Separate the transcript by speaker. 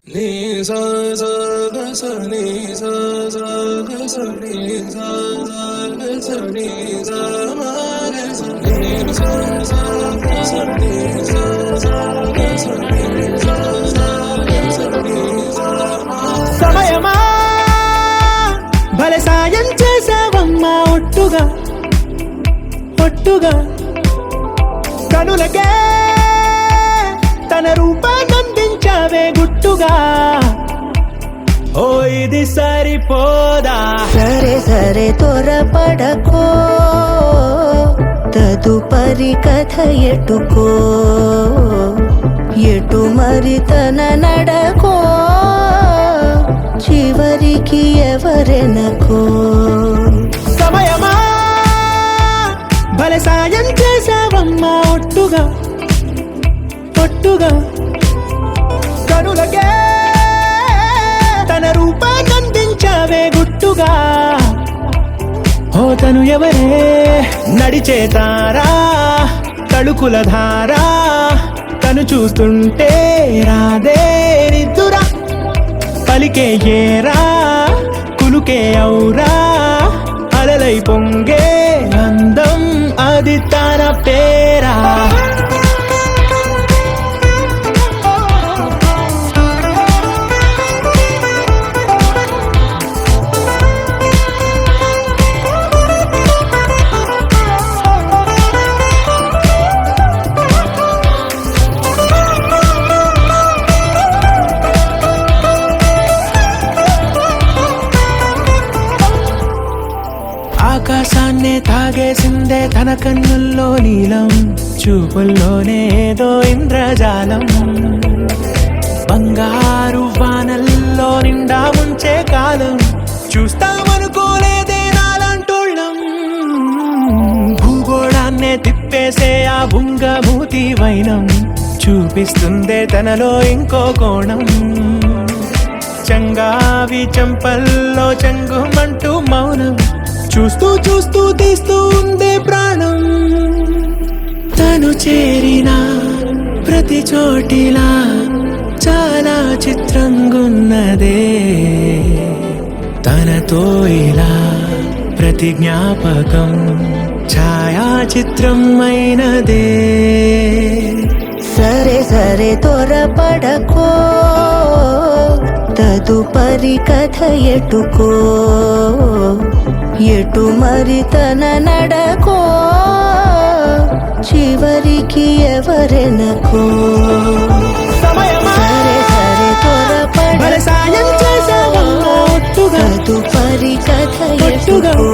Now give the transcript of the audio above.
Speaker 1: నీ సా సా గ స నీ సా సా గ స నీ సా సా గ స నీ సా మా గ స నీ సా సా గ స నీ సా సా గ స నీ సా సా గ స నీ సా మా.
Speaker 2: సమయమా భలే సాయం చేసావమ్మా ఒట్టుగా ఒట్టుగా కనులకే తన రూపాన్నందించావే గుట్టుగా. ఓ ఇది సరిపోదా?
Speaker 3: సరే సరే త్వరపడకో, తదుపరి కథ ఎటుకో, ఎటు మరి తన నడకో, చివరికి ఎవరెనకో.
Speaker 2: సమయమా భలే సాయం చేసావమ్మా ఒట్టుగా ఒట్టుగా కనులకే తన రూపాన్నందించావే గుట్టుగా. ఓ తను ఎవరే నడిచే తారా తళుకుల ధారా, తను చూస్తుంటే రాదే నిద్దురా, పలికే ఏరా కులుకే ఔరా, అలలై పొంగే అందం అది తన పేరా. ఆకాశాన్నే తాగేసిందే తన కన్నుల్లో నీలం, చూపుల్లోనే ఏదో ఇంద్రజాలం, బంగారు వానల్లో నిండా ముంచే కాలం, చూస్తామనుకోలేదే నాలంటోళ్ళం. భూగోళాన్నే తిప్పేసే ఆ బుంగమూతి వైనం, చూపిస్తుందే తనలో ఇంకో కోణం, చంగావి చంపల్లో చంగుమంటూ మౌనం, చూస్తూ చూస్తూ తీస్తూ ఉందే ప్రాణం. తను చేరిన ప్రతి చోటిలా చాలా చిత్రంగున్నదే, తనతో ఇలా ప్రతి జ్ఞాపకం ఛాయాచిత్రం అయినదే.
Speaker 3: సరే సరే త్వరపడకో, తదుపరి కథ ఎటుకో, ఎటు మరి తన నడకో, చివరికి ఎవరెనకో.
Speaker 2: సమయమా
Speaker 3: సరే సరే
Speaker 2: భలే సాయం చేసావమ్మా ఒట్టుగా
Speaker 3: తదుపరి కథ
Speaker 2: ఒట్టుగా
Speaker 3: ఎటుకో,